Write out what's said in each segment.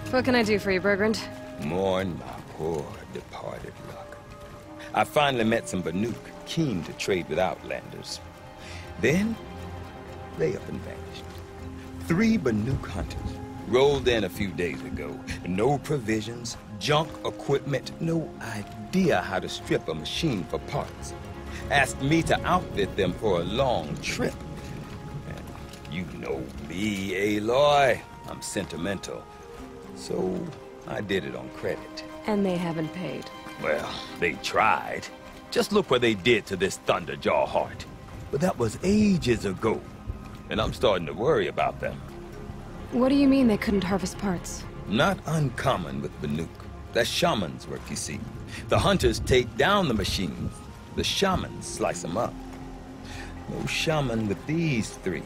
What can I do for you, Bergrand? Mourn my poor departed luck. I finally met some Banuk, keen to trade with Outlanders. Then, they up and vanished. 3 Banuk hunters rolled in a few days ago. No provisions, junk equipment, no idea how to strip a machine for parts. Asked me to outfit them for a long trip. And you know me, Aloy. I'm sentimental. So, I did it on credit. And they haven't paid. Well, they tried. Just look what they did to this Thunderjaw heart. But that was ages ago. And I'm starting to worry about them. What do you mean they couldn't harvest parts? Not uncommon with Banuk. That's shaman's work, you see. The hunters take down the machines. The shamans slice them up. No shaman with these 3.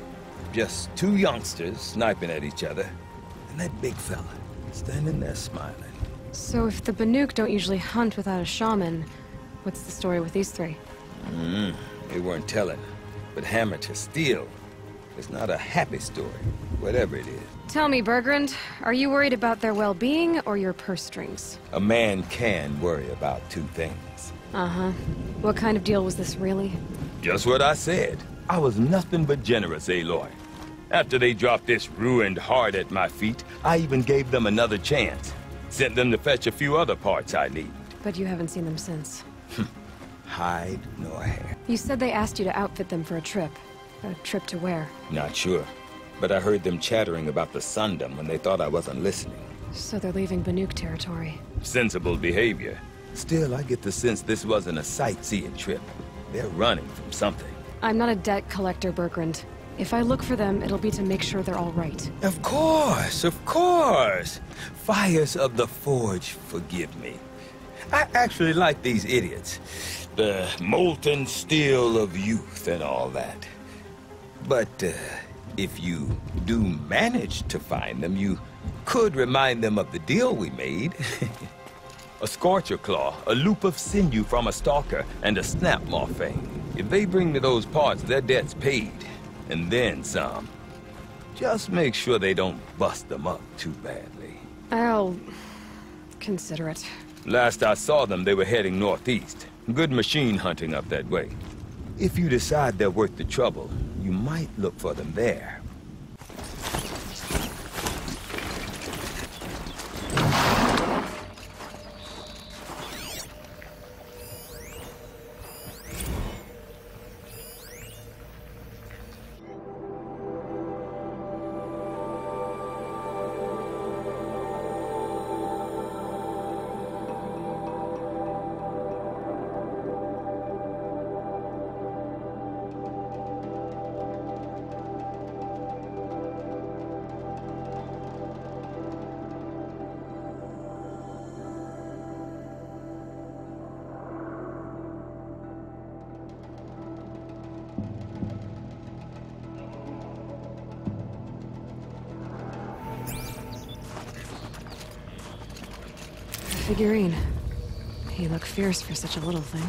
Just 2 youngsters sniping at each other. And that big fella standing there smiling. So if the Banuk don't usually hunt without a shaman, what's the story with these 3? They weren't telling. But hammer to steel. It's not a happy story, whatever it is. Tell me, Bergrand, are you worried about their well-being or your purse strings? A man can worry about 2 things. Uh-huh. What kind of deal was this, really? Just what I said. I was nothing but generous, Aloy. After they dropped this ruined heart at my feet, I even gave them another chance. Sent them to fetch a few other parts I need. But you haven't seen them since. Hide nor hair. You said they asked you to outfit them for a trip. A trip to where? Not sure. But I heard them chattering about the Sundom when they thought I wasn't listening. So they're leaving Banuk territory. Sensible behavior. Still, I get the sense this wasn't a sightseeing trip. They're running from something. I'm not a debt collector, Bergrand. If I look for them, it'll be to make sure they're all right. Of course, of course. Fires of the Forge, forgive me. I actually like these idiots. The molten steel of youth and all that. But, if you do manage to find them, you could remind them of the deal we made. A Scorcher Claw, a loop of sinew from a stalker, and a snap morphine. If they bring me those parts, their debt's paid. And then some. Just make sure they don't bust them up too badly. I'll consider it. Last I saw them, they were heading northeast. Good machine hunting up that way. If you decide they're worth the trouble, you might look for them there. Figurine. He looked fierce for such a little thing.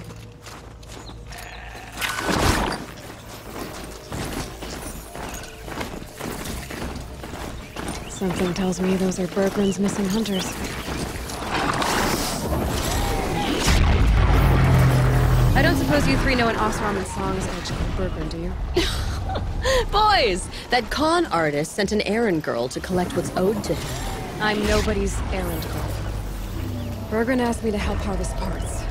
Something tells me those are Bergrand's missing hunters. I don't suppose you 3 know an Osraman song's edge called Bergrand, do you? Boys! That con artist sent an errand girl to collect what's owed to him. I'm nobody's errand girl. Bergrand asked me to help harvest parts.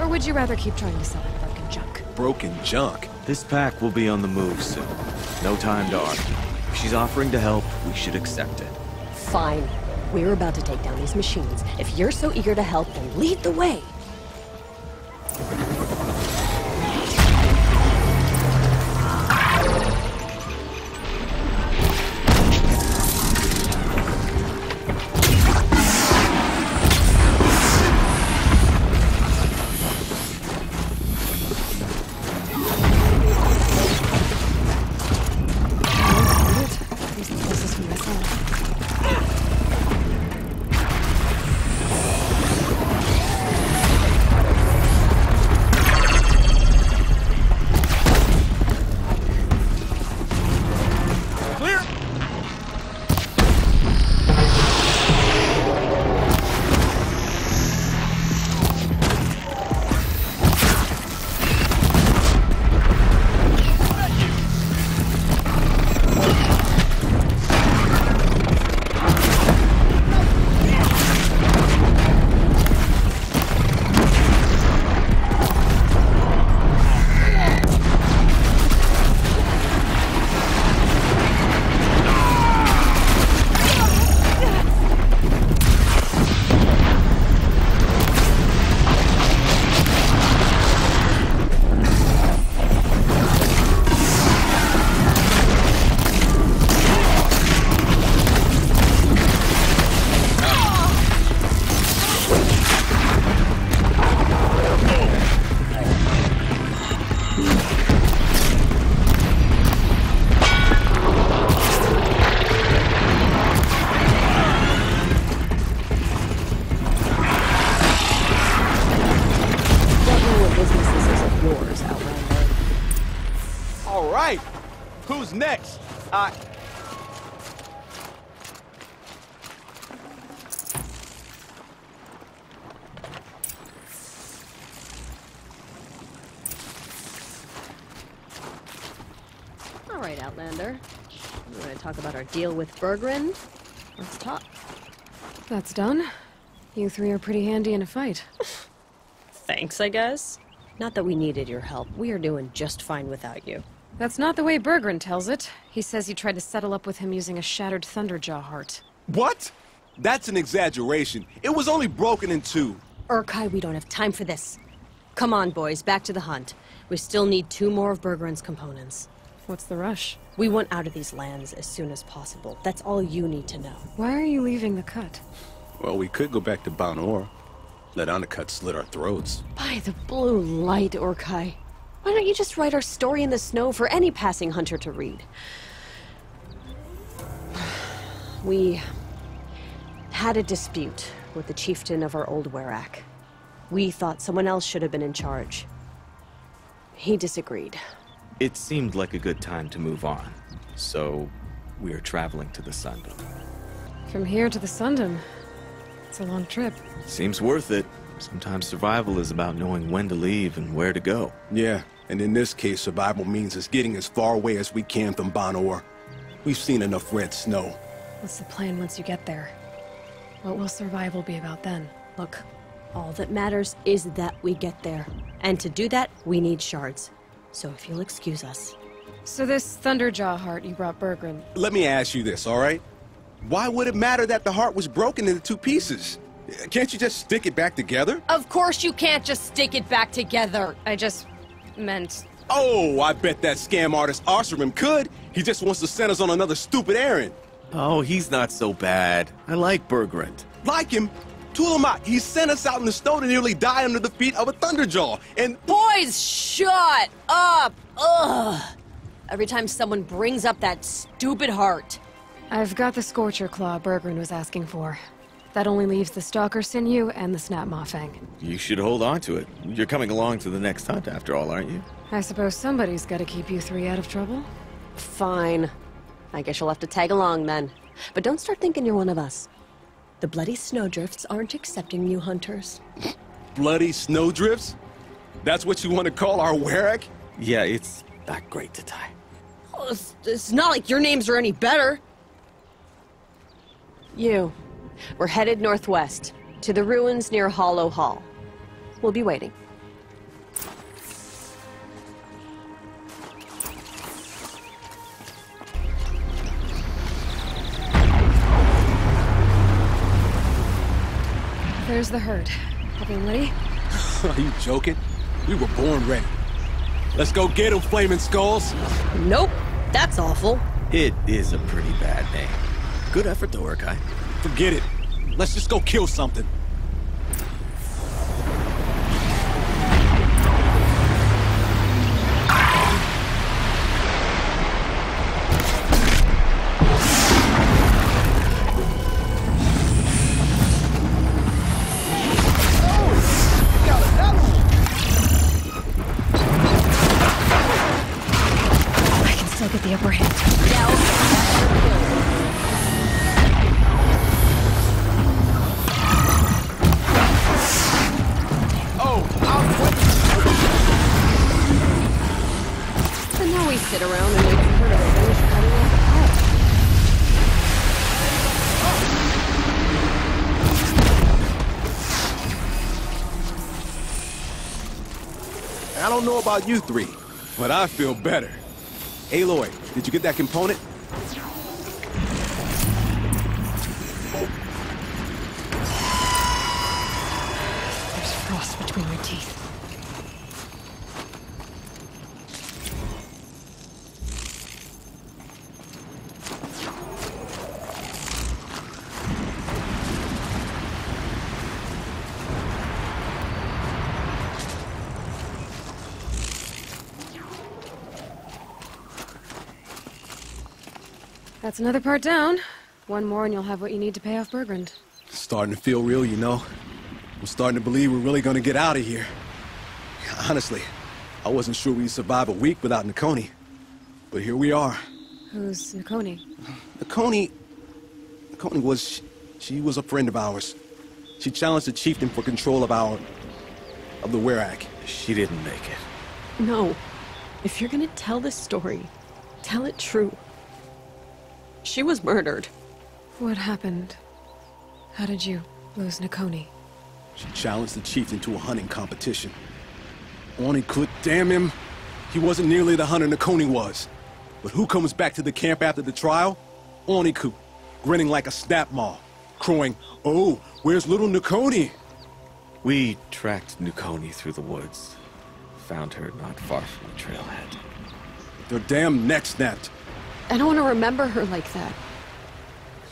Or would you rather keep trying to sell that broken junk? Broken junk? This pack will be on the move soon. No time to argue. If she's offering to help, we should accept it. Fine. We're about to take down these machines. If you're so eager to help, then lead the way. Who's next? All right, Outlander. You want to talk about our deal with Berggren? Let's talk. That's done. You three are pretty handy in a fight. Thanks, I guess. Not that we needed your help. We are doing just fine without you. That's not the way Berggren tells it. He says you tried to settle up with him using a shattered Thunderjaw heart. What? That's an exaggeration. It was only broken in two. Urkai, we don't have time for this. Come on, boys, back to the hunt. We still need 2 more of Berggren's components. What's the rush? We want out of these lands as soon as possible. That's all you need to know. Why are you leaving the cut? Well, we could go back to Banor. Let Undercut slit our throats. By the blue light, Urkai. Why don't you just write our story in the snow for any passing hunter to read? We had a dispute with the chieftain of our old Werak. We thought someone else should have been in charge. He disagreed. It seemed like a good time to move on, so we are traveling to the Sundom. From here to the Sundom. It's a long trip. Seems worth it. Sometimes survival is about knowing when to leave and where to go. Yeah, and in this case, survival means us getting as far away as we can from Banor. We've seen enough red snow. What's the plan once you get there? What will survival be about then? Look, all that matters is that we get there. And to do that, we need shards. So if you'll excuse us. So this Thunderjaw heart you brought Berggren. Let me ask you this, all right? Why would it matter that the heart was broken into 2 pieces? Can't you just stick it back together? Of course you can't just stick it back together. I just meant... Oh, I bet that scam artist Arsarim could. He just wants to send us on another stupid errand. Oh, he's not so bad. I like Berggren. Like him? Tulamak, he sent us out in the snow to nearly die under the feet of a Thunderjaw, and... Boys, shut up! Ugh! Every time someone brings up that stupid heart. I've got the Scorcher Claw Berggren was asking for. That only leaves the Stalker Sinew and the Snap Maw Fang. You should hold on to it. You're coming along to the next hunt after all, aren't you? I suppose somebody's got to keep you 3 out of trouble. Fine. I guess you'll have to tag along then. But don't start thinking you're one of us. The Bloody Snowdrifts aren't accepting new hunters. Bloody snowdrifts? That's what you want to call our Werak? Yeah, it's not great to tie. Oh, it's not like your names are any better. We're headed northwest, to the ruins near Hollow Hall. We'll be waiting. There's the herd. Everyone ready? Are you joking? We were born ready. Let's go get them, Flaming Skulls! Nope, that's awful. It is a pretty bad name. Good effort, though, Urkai. Forget it. Let's just go kill something. I can still get the upper hand. So now we sit around and wait for her to finish cutting off the heart. I don't know about you 3, but I feel better. Aloy, did you get that component? There's frost between your teeth. That's another part down. 1 more and you'll have what you need to pay off Berggren. Starting to feel real, you know. I'm starting to believe we're really gonna get out of here. Honestly, I wasn't sure we'd survive a week without Nakoni. But here we are. Who's Nakoni? Nakoni was... She was a friend of ours. She challenged the chieftain for control of the Werak. She didn't make it. No. If you're gonna tell this story, tell it true. She was murdered. What happened? How did you lose Nakoni? She challenged the chieftain to a hunting competition. Onikut, damn him. He wasn't nearly the hunter Nakoni was. But who comes back to the camp after the trial? Onikut, grinning like a snap maw, crowing, "Oh, where's little Nakoni?" We tracked Nakoni through the woods. Found her not far from the trailhead. Their damn neck snapped. I don't want to remember her like that.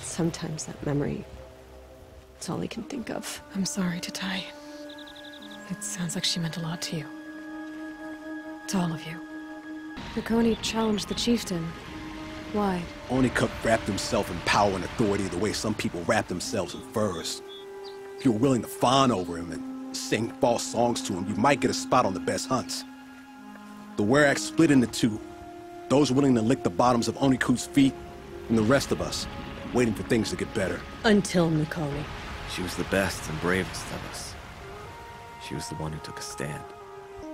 Sometimes that memory... it's all I can think of. I'm sorry, Tatai. It sounds like she meant a lot to you. To all of you. Nakoni challenged the chieftain. Why? Onikut wrapped himself in power and authority the way some people wrap themselves in furs. If you were willing to fawn over him and sing false songs to him, you might get a spot on the best hunts. The Werak split into two. Those willing to lick the bottoms of Onikut's feet, and the rest of us, waiting for things to get better. Until Nakoni. She was the best and bravest of us. She was the one who took a stand.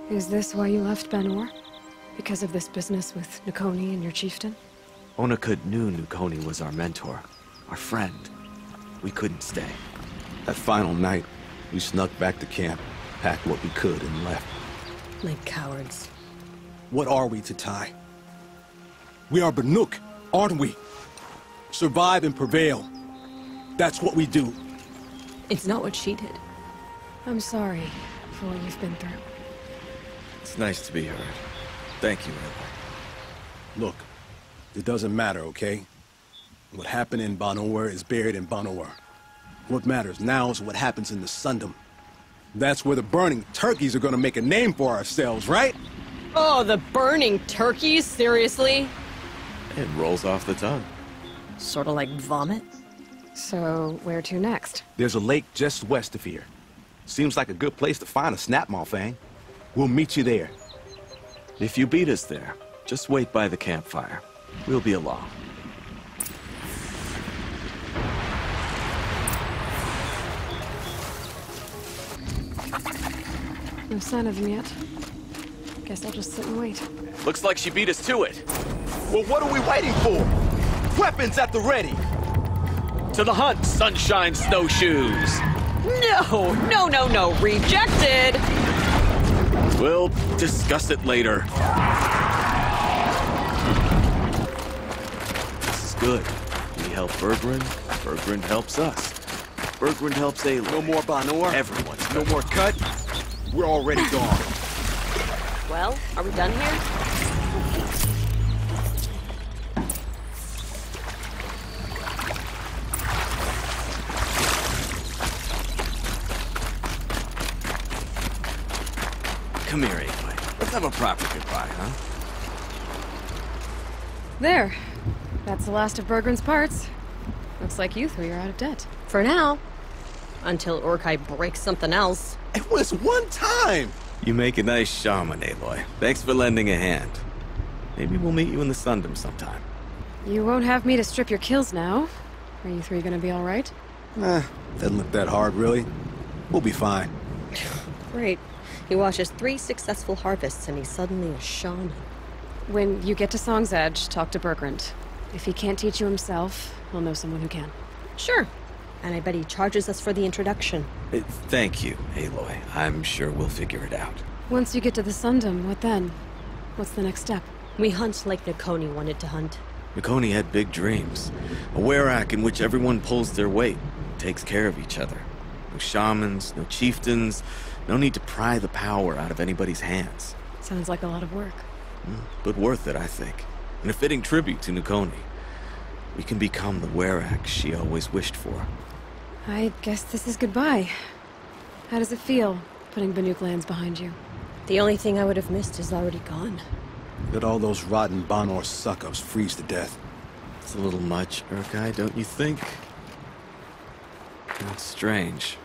Is this why you left Banor? Because of this business with Nakoni and your chieftain? Onikut knew Nakoni was our mentor, our friend. We couldn't stay. That final night, we snuck back to camp, packed what we could, and left. Like cowards. What are we, Tatai? We are Banuk, aren't we? Survive and prevail. That's what we do. It's not what she did. I'm sorry for what you've been through. It's nice to be heard. Thank you, Ella. Look, it doesn't matter, okay? What happened in Banor is buried in Banor. What matters now is what happens in the Sundom. That's where the burning turkeys are gonna make a name for ourselves, right? Oh, the burning turkeys? Seriously? It rolls off the tongue. Sort of like vomit? So, where to next? There's a lake just west of here. Seems like a good place to find a snapmaw fang. We'll meet you there. If you beat us there, just wait by the campfire. We'll be along. No sign of him yet. Guess I'll just sit and wait. Looks like she beat us to it. Well, what are we waiting for? Weapons at the ready! To the hunt, sunshine snowshoes! No, rejected! We'll discuss it later. This is good. We help Bergrun, Bergrun helps us. Bergrun helps Ayla. No more Banor? Everyone's No more cut? We're already gone. Well, are we done here? Come here, Ayla. Let's have a proper goodbye, huh? There. That's the last of Bergrun's parts. Looks like you three are out of debt. For now. Until Urkai breaks something else. It was one time! You make a nice shaman, Aloy. Thanks for lending a hand. Maybe we'll meet you in the Sundom sometime. You won't have me to strip your kills now. Are you three gonna be alright? Doesn't look that hard, really. We'll be fine. Great. He watches 3 successful harvests and he's suddenly a shaman. When you get to Song's Edge, talk to Bergrun. If he can't teach you himself, he'll know someone who can. Sure. And I bet he charges us for the introduction. Thank you, Aloy. I'm sure we'll figure it out. Once you get to the Sundom, what then? What's the next step? We hunt like Nakoni wanted to hunt. Nakoni had big dreams. A Werak in which everyone pulls their weight, takes care of each other. No shamans, no chieftains, no need to pry the power out of anybody's hands. Sounds like a lot of work. But worth it, I think. And a fitting tribute to Nakoni. We can become the Werak she always wished for. I guess this is goodbye. How does it feel, putting Banuk lands behind you? The only thing I would have missed is already gone. Let all those rotten Banor suck-ups freeze to death. It's a little much, Urkai, don't you think? It's strange.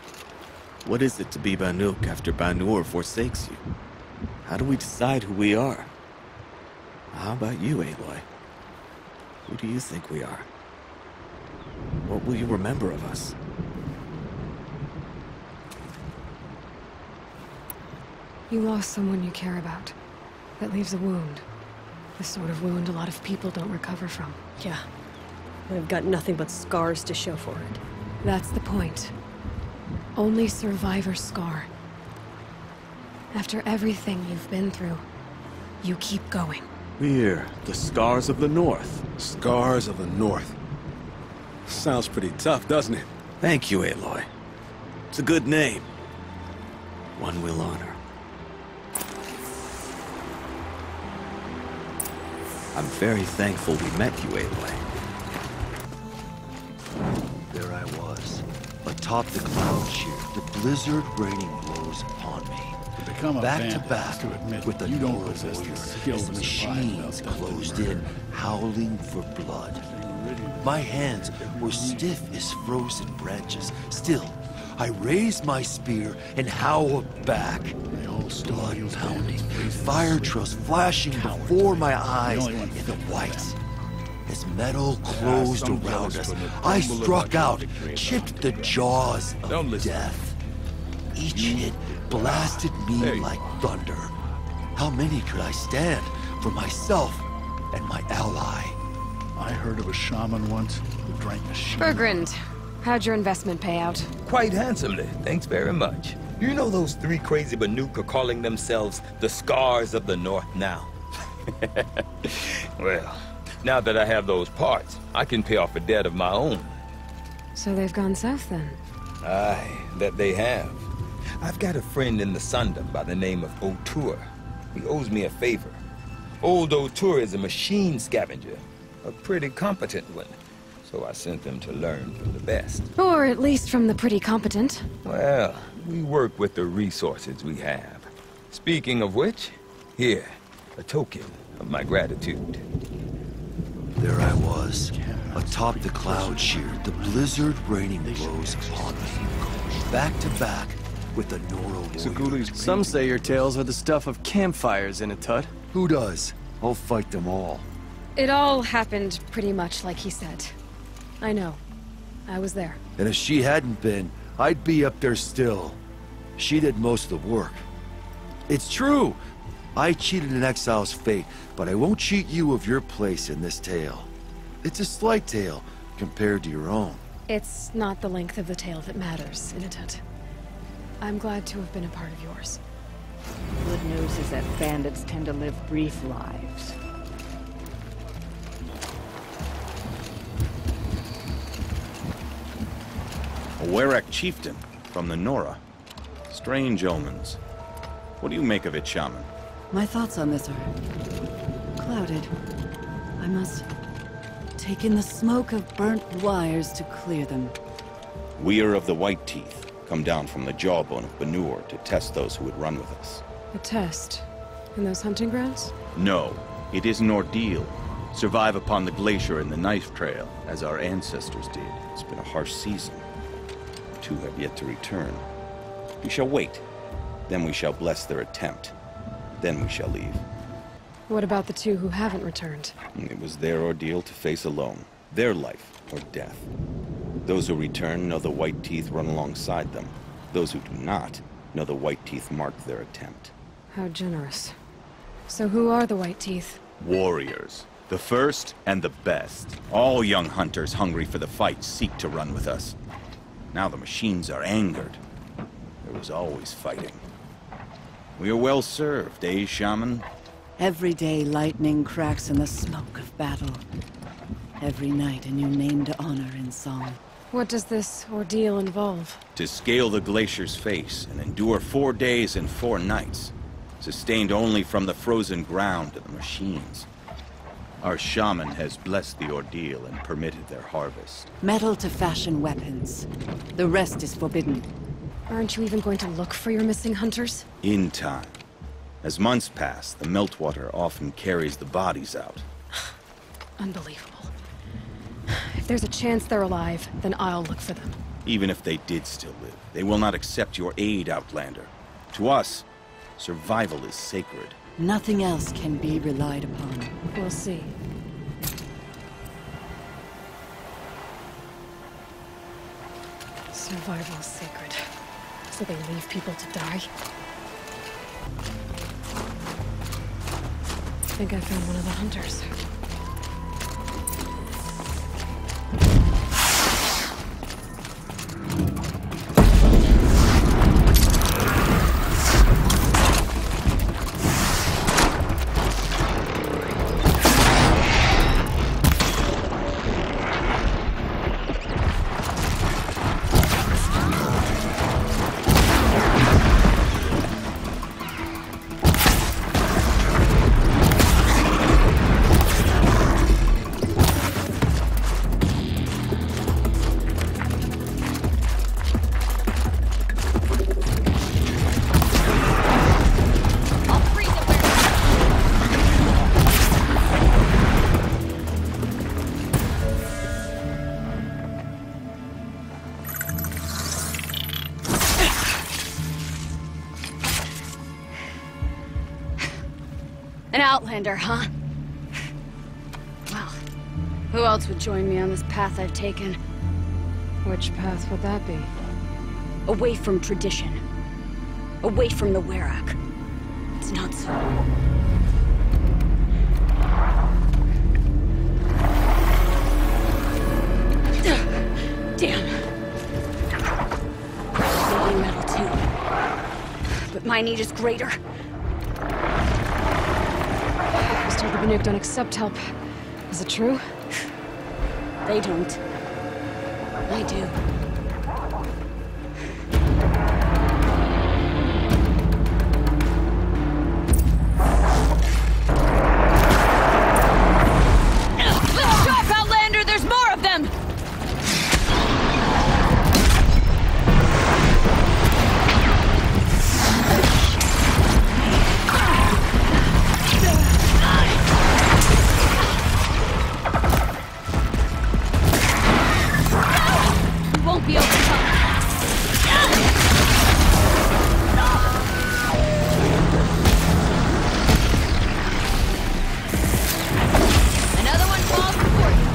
What is it to be Banuk after Banur forsakes you? How do we decide who we are? How about you, Aloy? Who do you think we are? What will you remember of us? You lost someone you care about. That leaves a wound. The sort of wound a lot of people don't recover from. Yeah. I've got nothing but scars to show for it. That's the point. Only survivors scar. After everything you've been through, you keep going. We're the Scars of the North. Scars of the North. Sounds pretty tough, doesn't it? Thank you, Aloy. It's a good name. One we'll honor. I'm very thankful we met you, Aloy. There I was, atop the cloud sheer, the blizzard raining blows upon me. To become a Back to vampire back, is to admit with the you don't Nora possess the warrior skills as the to survive machines without closed murder. in, howling for blood. My hands were stiff as frozen branches. Still, I raised my spear and howled back. Blood pounding, fire trails flashing before my eyes in the white. As metal closed around us, I struck out, chipped the jaws of death. Each hit blasted me like thunder. How many could I stand for myself and my ally? I heard of a shaman once who drank machine. Bergrand, how'd your investment pay out? Quite handsomely, thanks very much. You know those three crazy Banuk are calling themselves the Scars of the North now? Well, now that I have those parts, I can pay off a debt of my own. So they've gone south then? Aye, that they have. I've got a friend in the Sundom by the name of O'Toole. He owes me a favor. Old O'Toole is a machine scavenger, a pretty competent one. So I sent them to learn from the best. Or at least from the pretty competent. Well, we work with the resources we have. Speaking of which, here, a token of my gratitude. There I was, atop the cloud sheer, the blizzard raining blows upon me. Back to back with the Nora warrior. Some say your tales are the stuff of campfires in a tut. Who does? I'll fight them all. It all happened pretty much like he said. I know. I was there. And if she hadn't been, I'd be up there still. She did most of the work. It's true! I cheated an exile's fate, but I won't cheat you of your place in this tale. It's a slight tale compared to your own. It's not the length of the tale that matters, Inatut. I'm glad to have been a part of yours. Good news is that bandits tend to live brief lives. A Werak chieftain from the Nora. Strange omens. What do you make of it, Shaman? My thoughts on this are clouded. I must take in the smoke of burnt wires to clear them. We are of the White Teeth, come down from the jawbone of Banur to test those who would run with us. A test? In those hunting grounds? No, it is an ordeal. Survive upon the glacier in the Knife Trail, as our ancestors did. It's been a harsh season. Two have yet to return. We shall wait. Then we shall bless their attempt. Then we shall leave. What about the two who haven't returned? It was their ordeal to face alone. Their life or death. Those who return know the White Teeth run alongside them. Those who do not know the White Teeth marked their attempt. How generous. So who are the White Teeth? Warriors. The first and the best. All young hunters hungry for the fight seek to run with us. Now the machines are angered. There was always fighting. We are well served, eh, Shaman? Every day lightning cracks in the smoke of battle. Every night a new name to honor in song. What does this ordeal involve? To scale the glacier's face and endure 4 days and 4 nights, sustained only from the frozen ground of the machines. Our shaman has blessed the ordeal and permitted their harvest. Metal to fashion weapons. The rest is forbidden. Aren't you even going to look for your missing hunters? In time. As months pass, the meltwater often carries the bodies out. Unbelievable. If there's a chance they're alive, then I'll look for them. Even if they did still live, they will not accept your aid, Outlander. To us, survival is sacred. Nothing else can be relied upon. We'll see. Survival's sacred. So they leave people to die? I think I found one of the hunters. An outlander, huh? Well, who else would join me on this path I've taken? Which path would that be? Away from tradition. Away from the Werak. It's not so. Damn. Maybe metal too. But my need is greater. The Banuk don't accept help. Is it true? They don't. I do. Let's drop, Outlander! There's more of them! Won't be overcome. Another one falls before you.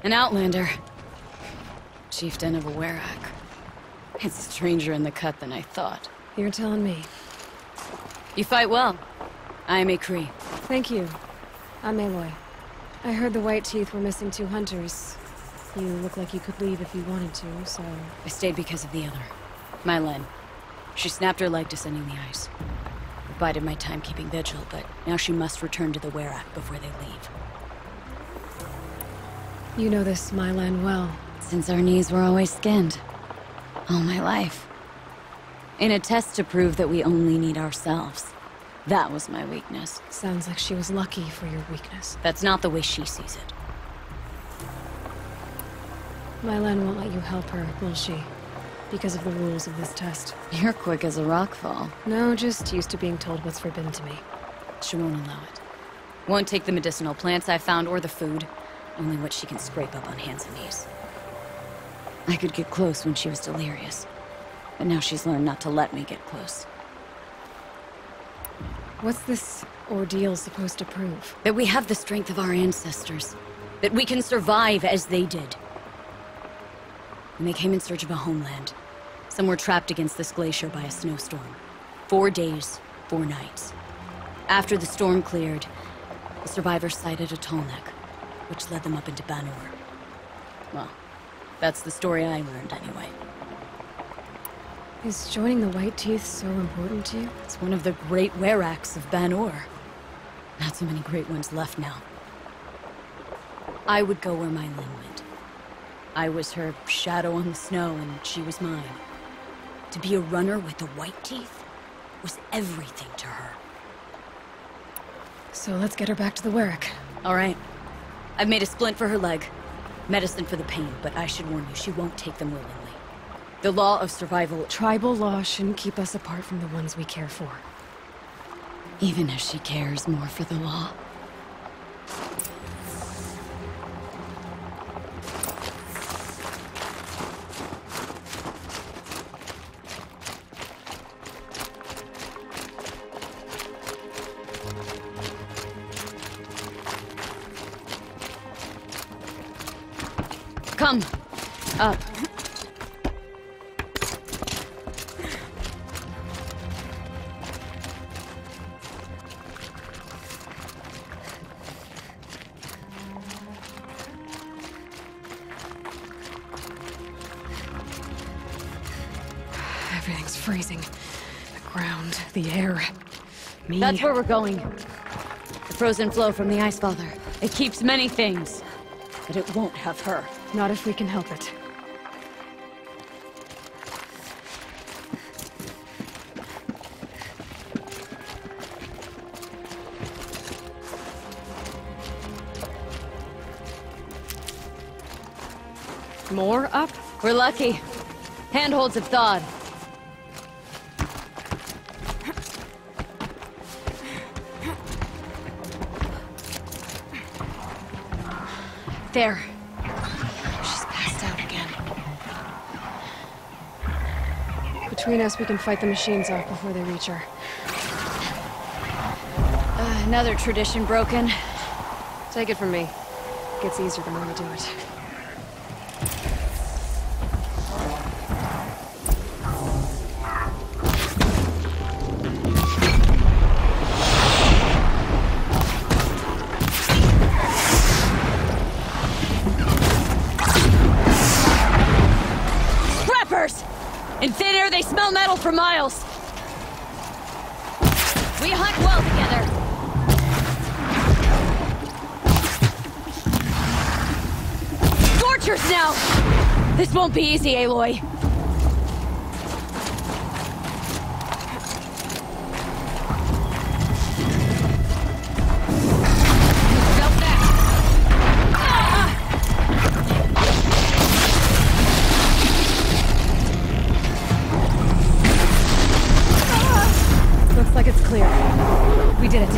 An outlander. Chieftain of a Werak. It's stranger in the cut than I thought. You're telling me. You fight well. I am a Cree. Thank you. I'm Aloy. I heard the White Teeth were missing 2 hunters. You look like you could leave if you wanted to, so... I stayed because of the other. Mylen. She snapped her leg descending the ice. I bided my time keeping vigil, but now she must return to the Werak before they leave. You know this Mylan well. Since our knees were always skinned. All my life. In a test to prove that we only need ourselves. That was my weakness. Sounds like she was lucky for your weakness. That's not the way she sees it. Mylan won't let you help her, will she? Because of the rules of this test. You're quick as a rockfall. No, just used to being told what's forbidden to me. She won't allow it. Won't take the medicinal plants I found or the food. Only what she can scrape up on hands and knees. I could get close when she was delirious. But now she's learned not to let me get close. What's this ordeal supposed to prove? That we have the strength of our ancestors. That we can survive as they did. When they came in search of a homeland, some were trapped against this glacier by a snowstorm. 4 days, 4 nights. After the storm cleared, the survivors sighted a tall neck, which led them up into Banur. Well, that's the story I learned anyway. Is joining the White Teeth so important to you? It's one of the great Weraks of Banur. Not so many great ones left now. I would go where Mylen went. I was her shadow on the snow, and she was mine. To be a runner with the White Teeth was everything to her. So let's get her back to the Werak. All right. I've made a splint for her leg. Medicine for the pain, but I should warn you, she won't take them willingly. The law of survival... Tribal law shouldn't keep us apart from the ones we care for. Even if she cares more for the law. Come. Up. Everything's freezing. The ground, the air, me. That's where we're going. The frozen flow from the Ice Father. It keeps many things, but it won't have her. Not if we can help it. More up? We're lucky. Handholds have thawed. There. She's passed out again. Between us, we can fight the machines off before they reach her. Another tradition broken. Take it from me. It gets easier the more you do it. In thin air, they smell metal for miles. We hunt well together. Scorchers now! This won't be easy, Aloy. We did it.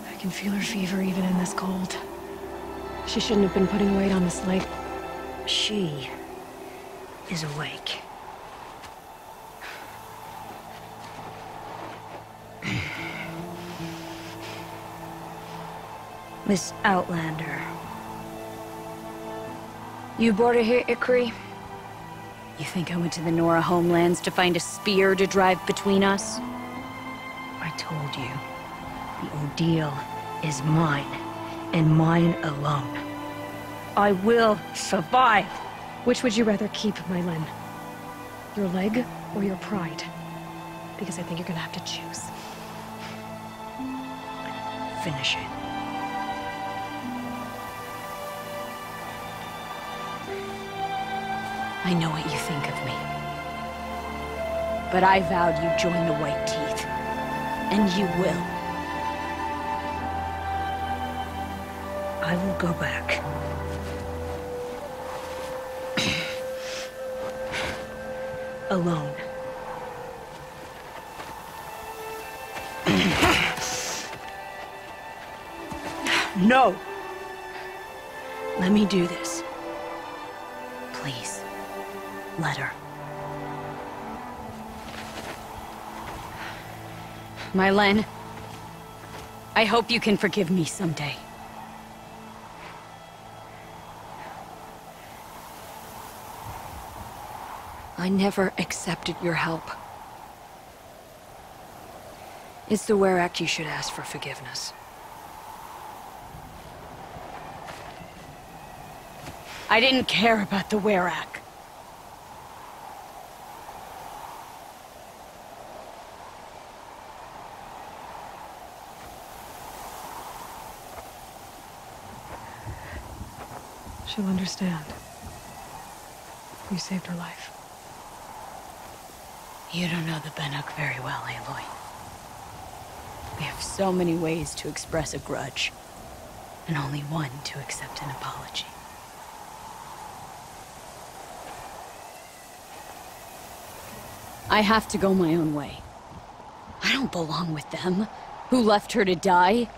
I can feel her fever even in this cold. She shouldn't have been putting weight on this leg. She is awake. Miss Outlander. You brought her here, Ikri? You think I went to the Nora homelands to find a spear to drive between us? I told you. The ordeal is mine, and mine alone. I will survive. Which would you rather keep, Mylin? Your leg or your pride? Because I think you're gonna have to choose. Finish it. I know what you think of me. But I vowed you'd join the White Teeth. And you will. I will go back. Alone. No! Let me do this. Please, let her. Mylin, I hope you can forgive me someday. I never accepted your help. It's the Werak you should ask for forgiveness. I didn't care about the Werak. She'll understand. You saved her life. You don't know the Banuk very well, Aloy. We have so many ways to express a grudge, and only one to accept an apology. I have to go my own way. I don't belong with them. who left her to die,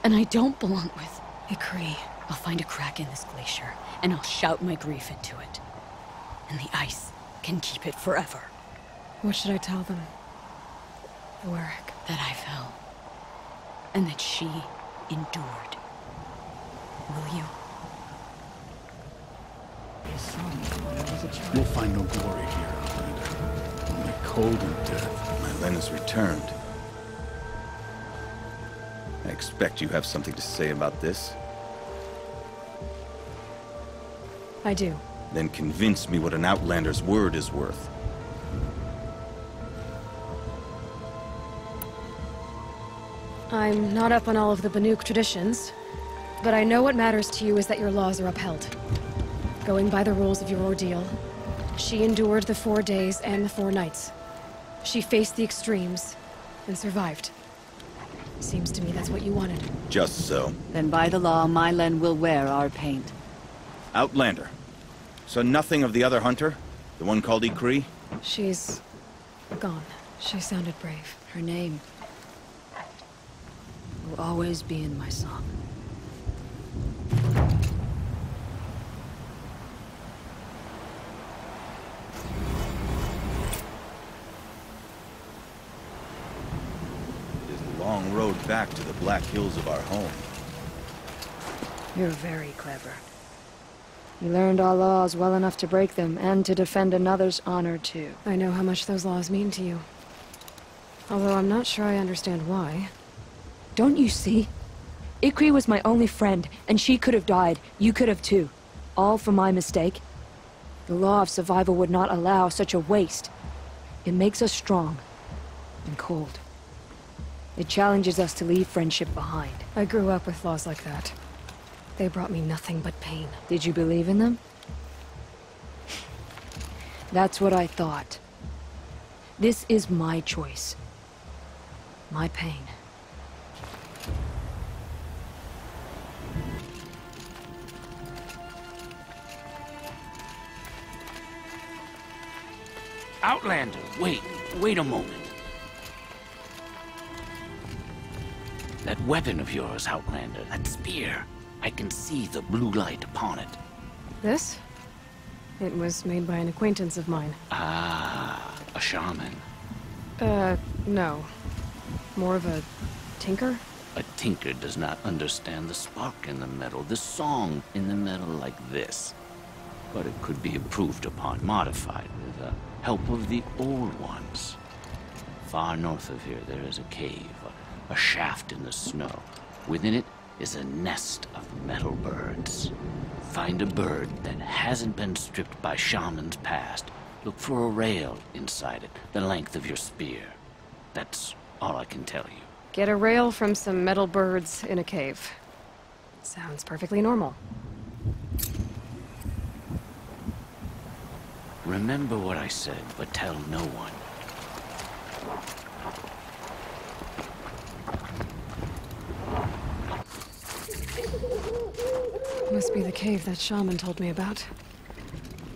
and I don't belong with Ikri. I'll find a crack in this glacier, and I'll shout my grief into it. And the ice can keep it forever. What should I tell them? The Warwick. That I fell. And that she endured. Will you? You'll find no glory here, Outlander. Only cold and death. My Len has returned. I expect you have something to say about this. I do. Then convince me what an Outlander's word is worth. I'm not up on all of the Banuk traditions, but I know what matters to you is that your laws are upheld. Going by the rules of your ordeal, she endured the 4 days and the 4 nights. She faced the extremes and survived. Seems to me that's what you wanted. Just so. Then by the law, my Len will wear our paint. Outlander. So nothing of the other hunter? The one called Ikri? She's gone. She sounded brave. Her name will always be in my song. It is a long road back to the Black Hills of our home. You're very clever. You learned our laws well enough to break them, and to defend another's honor, too. I know how much those laws mean to you. Although I'm not sure I understand why. Don't you see? Ikri was my only friend, and she could have died. You could have too. All for my mistake. The law of survival would not allow such a waste. It makes us strong and cold. It challenges us to leave friendship behind. I grew up with laws like that. They brought me nothing but pain. Did you believe in them? That's what I thought. This is my choice. My pain. Outlander, wait a moment. That weapon of yours, Outlander, that spear. I can see the blue light upon it. This? It was made by an acquaintance of mine. Ah, a shaman. No. More of a tinker? A tinker does not understand the spark in the metal, the song in the metal like this. But it could be improved upon, modified, with the help of the old ones. Far north of here, there is a cave, a shaft in the snow. Within it is a nest of metal birds. Find a bird that hasn't been stripped by shamans past. Look for a rail inside it, the length of your spear. That's all I can tell you. Get a rail from some metal birds in a cave. Sounds perfectly normal. Remember what I said, but tell no one. Must be the cave that shaman told me about.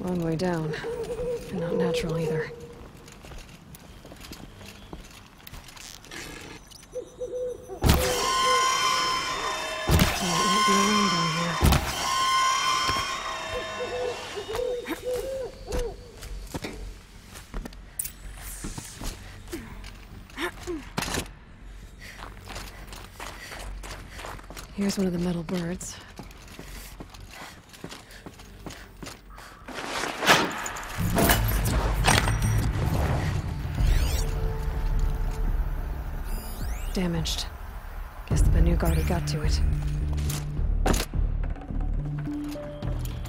Long way down. And not natural either. It might be alone down here. Here's one of the metal birds. Damaged. Guess the Banuk already got to it.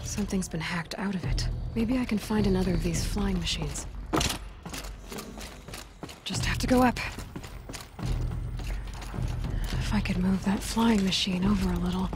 Something's been hacked out of it. Maybe I can find another of these flying machines. Just have to go up. If I could move that flying machine over a little.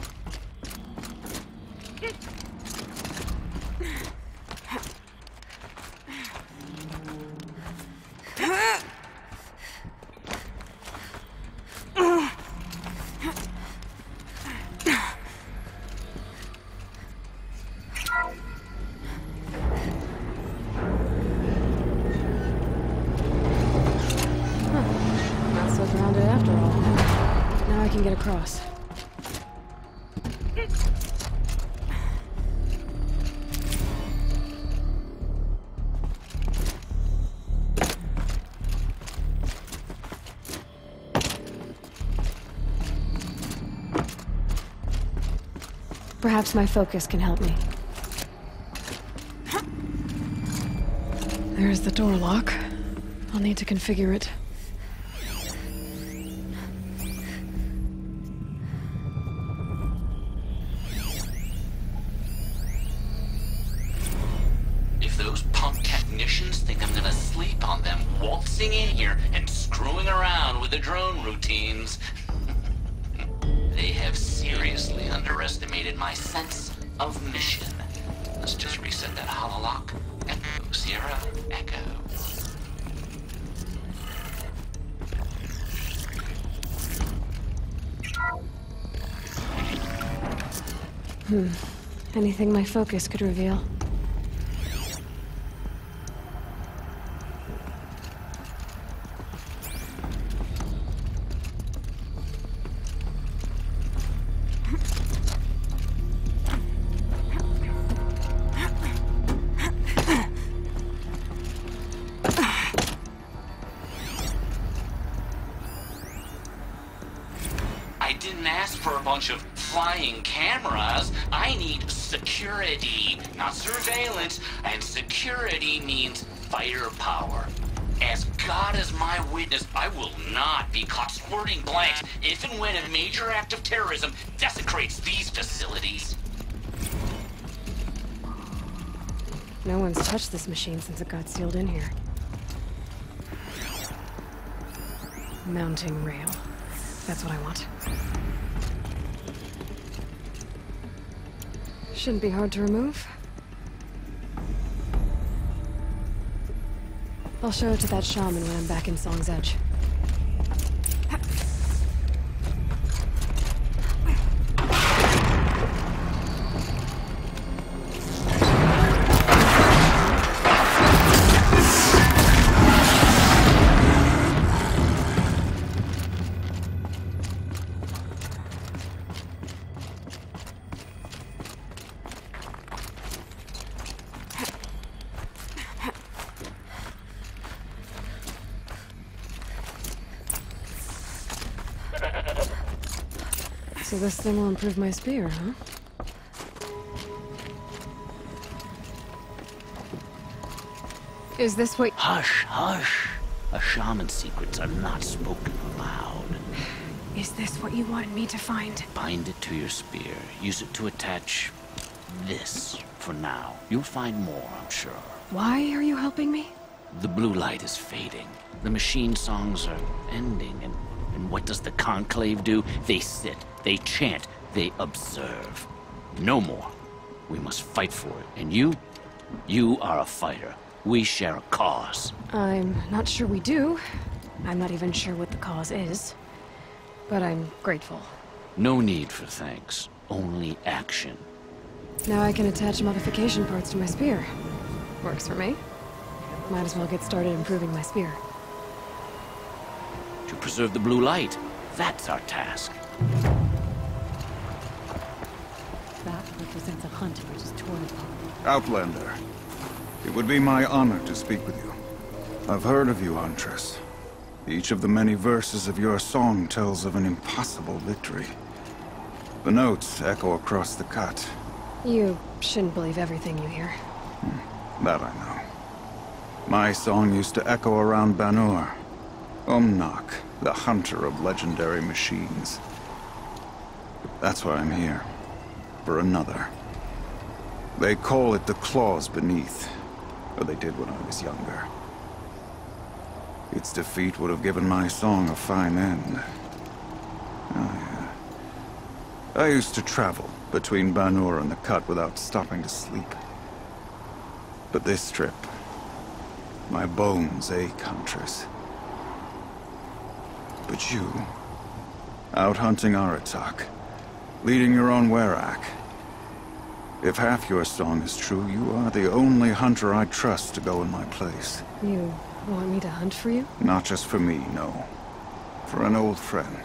Not so grounded after all. get across. Perhaps my focus can help me. There's the door lock. I'll need to configure it. If those pump technicians think I'm gonna sleep on them waltzing in here and screwing around with the drone routines, they have seriously underestimated my sense of mission. Let's just reset that hololock. Echo, Sierra, Echo. Anything my focus could reveal. I didn't ask for a bunch of flying cameras. I need security, not surveillance. And security means firepower. As God is my witness, I will not be caught squirting blanks if and when a major act of terrorism desecrates these facilities. No one's touched this machine since it got sealed in here. Mounting rail. That's what I want. Shouldn't be hard to remove. I'll show it to that shaman when I'm back in Song's Edge. So this thing will improve my spear, huh? Is this what— Hush, hush. A shaman's secrets are not spoken aloud. Is this what you wanted me to find? Bind it to your spear. Use it to attach this for now. You'll find more, I'm sure. Why are you helping me? The blue light is fading. The machine songs are ending, and what does the Conclave do? They sit, they chant, they observe. No more. We must fight for it. And you are a fighter. We share a cause. I'm not sure we do. I'm not even sure what the cause is. But I'm grateful. No need for thanks. Only action. Now I can attach modification parts to my spear. Works for me. Might as well get started improving my spear. To preserve the blue light. That's our task. That represents a hunter just torn apart. Outlander, it would be my honor to speak with you. I've heard of you, Huntress. Each of the many verses of your song tells of an impossible victory. The notes echo across the cut. You shouldn't believe everything you hear. That I know. My song used to echo around Banur. Umnak, the hunter of legendary machines. That's why I'm here. For another. They call it the claws beneath. Or they did when I was younger. Its defeat would have given my song a fine end. Oh, yeah. I used to travel between Banur and the Cut without stopping to sleep. But this trip, my bones ache, Huntress. But you, out hunting Aratak, leading your own Werak. If half your song is true, you are the only hunter I trust to go in my place. You want me to hunt for you? Not just for me, no. For an old friend.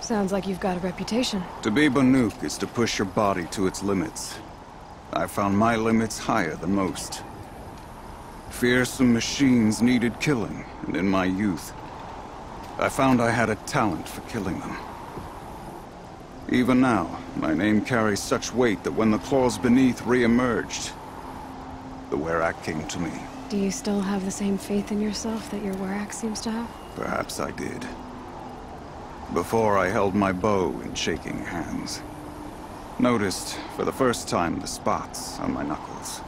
Sounds like you've got a reputation. To be Banuk is to push your body to its limits. I found my limits higher than most. Fearsome machines needed killing, and in my youth, I found I had a talent for killing them. Even now, my name carries such weight that when the claws beneath re-emerged, the Werak came to me. Do you still have the same faith in yourself that your Werak seems to have? Perhaps I did. Before I held my bow in shaking hands. Noticed, for the first time, the spots on my knuckles.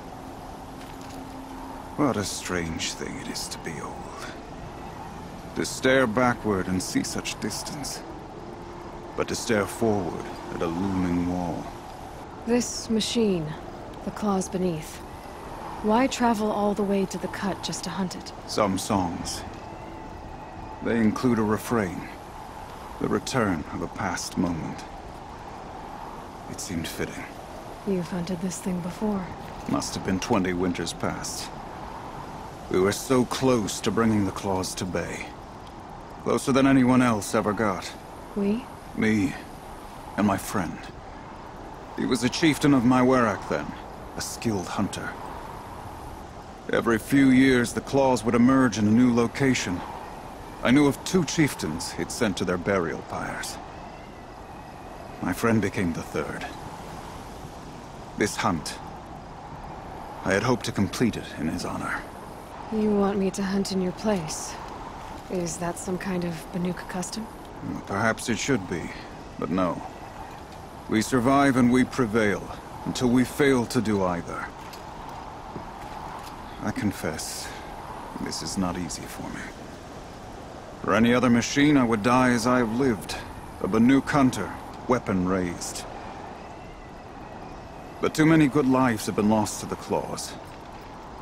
What a strange thing it is to be old. To stare backward and see such distance. But to stare forward at a looming wall. This machine, the claws beneath. Why travel all the way to the cut just to hunt it? Some songs. They include a refrain. The return of a past moment. It seemed fitting. You've hunted this thing before. Must have been 20 winters past. We were so close to bringing the claws to bay. Closer than anyone else ever got. We? Me. And my friend. He was a chieftain of my Werak then. A skilled hunter. Every few years, the claws would emerge in a new location. I knew of 2 chieftains he'd sent to their burial pyres. My friend became the 3rd. This hunt, I had hoped to complete it in his honor. You want me to hunt in your place? Is that some kind of Banuk custom? Perhaps it should be, but no. We survive and we prevail, until we fail to do either. I confess, this is not easy for me. For any other machine, I would die as I have lived. A Banuk hunter, weapon raised. But too many good lives have been lost to the claws.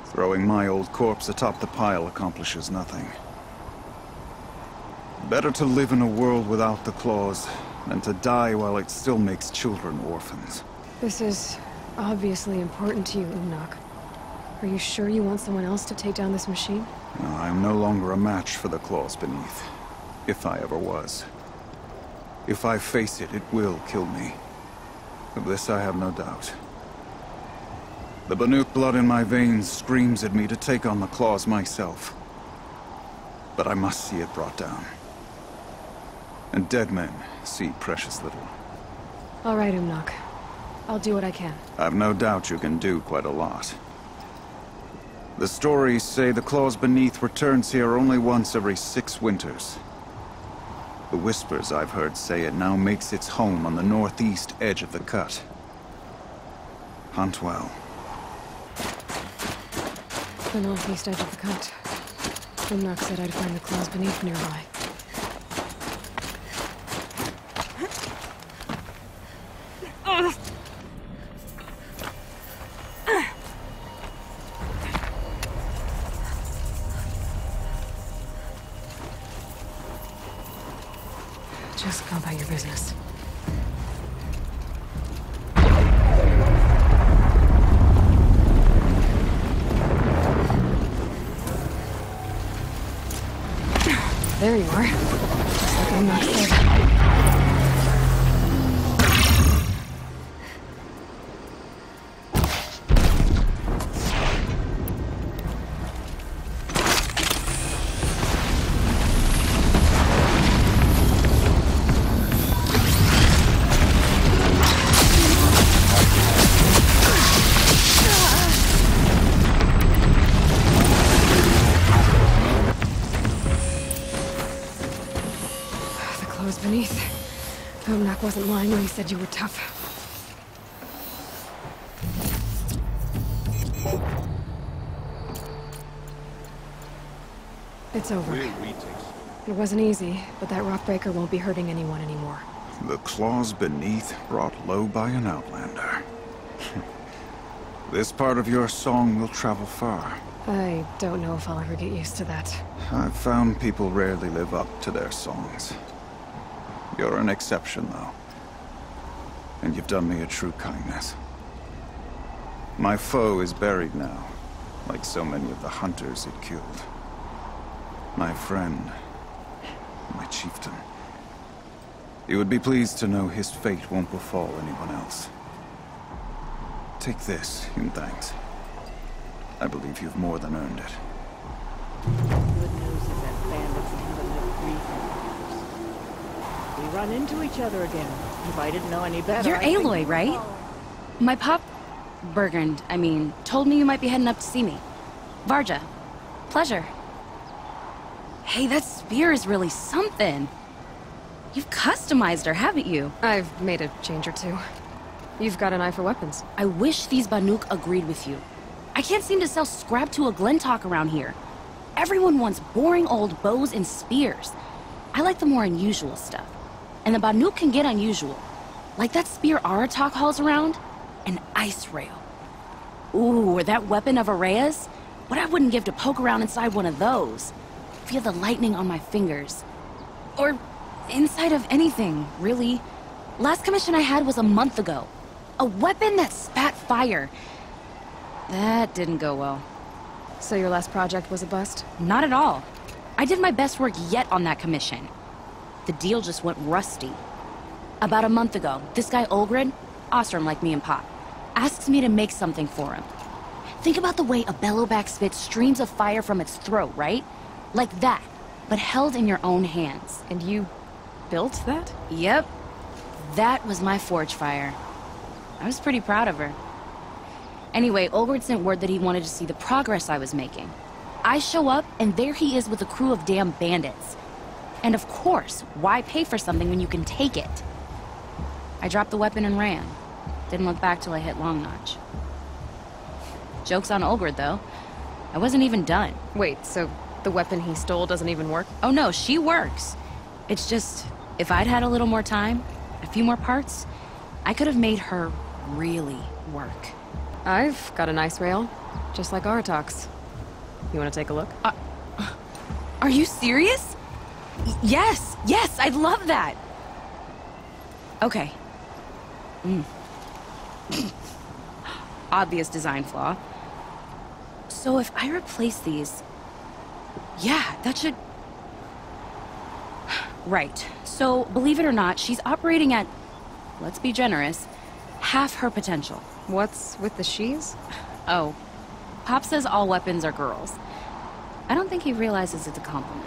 Throwing my old corpse atop the pile accomplishes nothing. Better to live in a world without the claws, than to die while it still makes children orphans. This is obviously important to you, Umnak. Are you sure you want someone else to take down this machine? No, I am no longer a match for the claws beneath. If I ever was. If I face it, it will kill me. Of this I have no doubt. The Banuk blood in my veins screams at me to take on the claws myself. But I must see it brought down. And dead men see precious little. All right, Umnak. I'll do what I can. I've no doubt you can do quite a lot. The stories say the claws beneath returns here only once every 6 winters. The whispers I've heard say it now makes its home on the northeast edge of the cut. Hunt well. The northeast edge of the cut. Umnak said I'd find the claws beneath nearby. Just go about your business. There you are. Just like Umnak said. Beneath. Umnak wasn't lying when he said you were tough. It's over. It wasn't easy, but that rockbreaker won't be hurting anyone anymore. The claws beneath brought low by an outlander. This part of your song will travel far. I don't know if I'll ever get used to that. I've found people rarely live up to their songs. You're an exception, though. And you've done me a true kindness. My foe is buried now, like so many of the hunters it killed. My friend, my chieftain. You would be pleased to know his fate won't befall anyone else. Take this in thanks. I believe you've more than earned it. Good news is that bandits tend to live brief lives. We run into each other again. If I didn't know any better, You're Aloy, right? My pop... Bergrand, I mean, told me you might be heading up to see me. Varja. Pleasure. Hey, that spear is really something. You've customized her, haven't you? I've made a change or two. You've got an eye for weapons. I wish these Banuk agreed with you. I can't seem to sell scrap to a Glentalk around here. Everyone wants boring old bows and spears. I like the more unusual stuff. And the Banuk can get unusual. Like that spear Aratak hauls around. An ice rail. Ooh, or that weapon of Araya's? What I wouldn't give to poke around inside one of those. Feel the lightning on my fingers. Or inside of anything, really. Last commission I had was a month ago. A weapon that spat fire. That didn't go well. So your last project was a bust? Not at all. I did my best work yet on that commission. The deal just went rusty. About a month ago, this guy Olgrid, Ostrom like me and Pop, asks me to make something for him. Think about the way a bellowback spits streams of fire from its throat, right? Like that, but held in your own hands. And you built that? Yep. That was my forge fire. I was pretty proud of her. Anyway, Olgrid sent word that he wanted to see the progress I was making. I show up, and there he is with a crew of damn bandits. And of course, why pay for something when you can take it? I dropped the weapon and ran. Didn't look back till I hit Long Notch. Joke's on Olgrid, though. I wasn't even done. Wait, so the weapon he stole doesn't even work? Oh no, she works. It's just, if I'd had a little more time, a few more parts, I could have made her really work. I've got an ice rail, just like Aratak's. You want to take a look? Are you serious? Yes, I'd love that. Okay. Obvious design flaw. So if I replace these... Yeah, that should... Right. So, believe it or not, she's operating at, let's be generous, half her potential. What's with the she's? Oh. Pop says all weapons are girls. I don't think he realizes it's a compliment.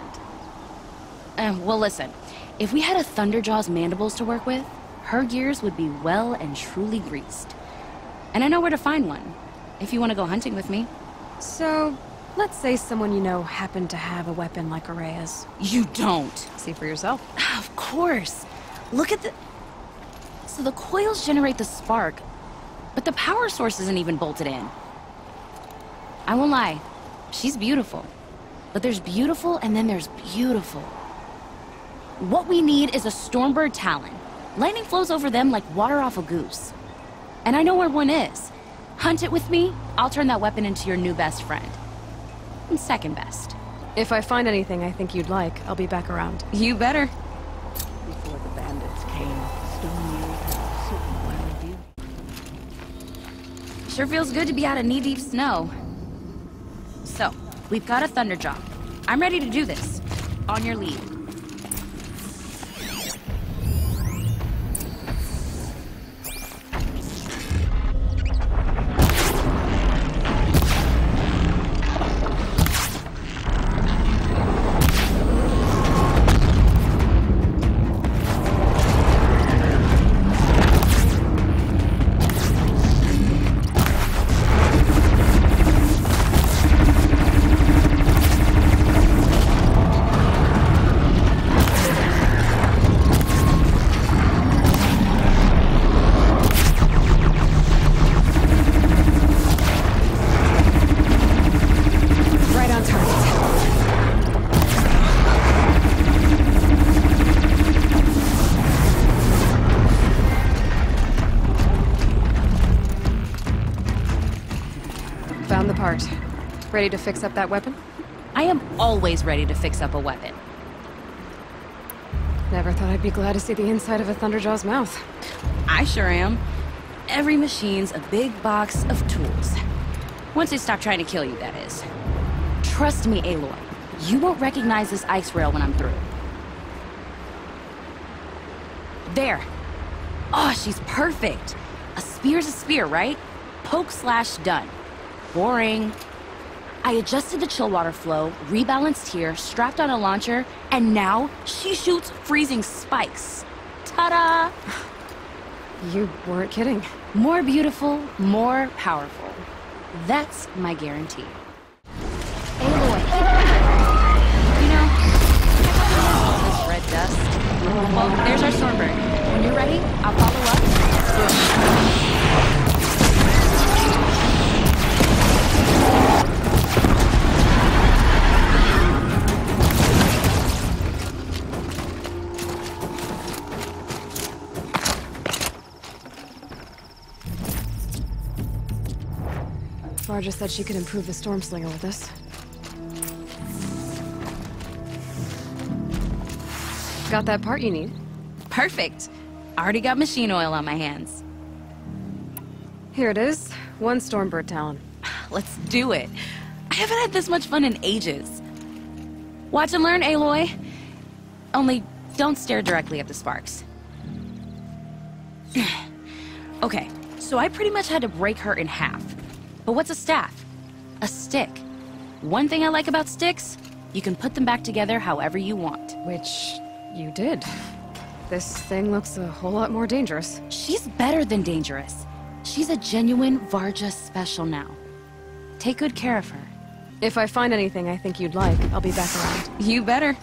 Well, listen. If we had a Thunderjaw's mandibles to work with, her gears would be well and truly greased. And I know where to find one, if you want to go hunting with me. So, let's say someone you know happened to have a weapon like Araya's. You don't. See for yourself. Of course. Look at the... So the coils generate the spark, but the power source isn't even bolted in. I won't lie. She's beautiful. But there's beautiful and then there's beautiful. What we need is a Stormbird Talon. Lightning flows over them like water off a goose. And I know where one is. Hunt it with me, I'll turn that weapon into your new best friend. And second best. If I find anything I think you'd like, I'll be back around. You better. Before the bandits came, Stone had a certain line of view. Sure feels good to be out of knee-deep snow. So, we've got a Thunderjaw. I'm ready to do this. On your lead. Found the part. Ready to fix up that weapon? I am always ready to fix up a weapon. Never thought I'd be glad to see the inside of a Thunderjaw's mouth. I sure am. Every machine's a big box of tools. Once they stop trying to kill you, that is. Trust me, Aloy. You won't recognize this ice rail when I'm through. There. Oh, she's perfect. A spear's a spear, right? Poke slash done. Boring. I adjusted the chill water flow, rebalanced here, strapped on a launcher, and now she shoots freezing spikes. Ta-da! You weren't kidding. More beautiful, more powerful. That's my guarantee. Aloy. You know, all this red dust. Well, there's our Stormbird. When you're ready, I'll follow up. Varja said she could improve the Storm Slinger with this. Got that part you need? Perfect. Already got machine oil on my hands. Here it is. 1 Stormbird talon. Let's do it. I haven't had this much fun in ages. Watch and learn, Aloy. Only don't stare directly at the sparks. Okay, so I pretty much had to break her in half. But what's a staff? A stick. One thing I like about sticks, you can put them back together however you want. Which you did. This thing looks a whole lot more dangerous. She's better than dangerous. She's a genuine Varja special now. Take good care of her. If I find anything I think you'd like, I'll be back around. You better.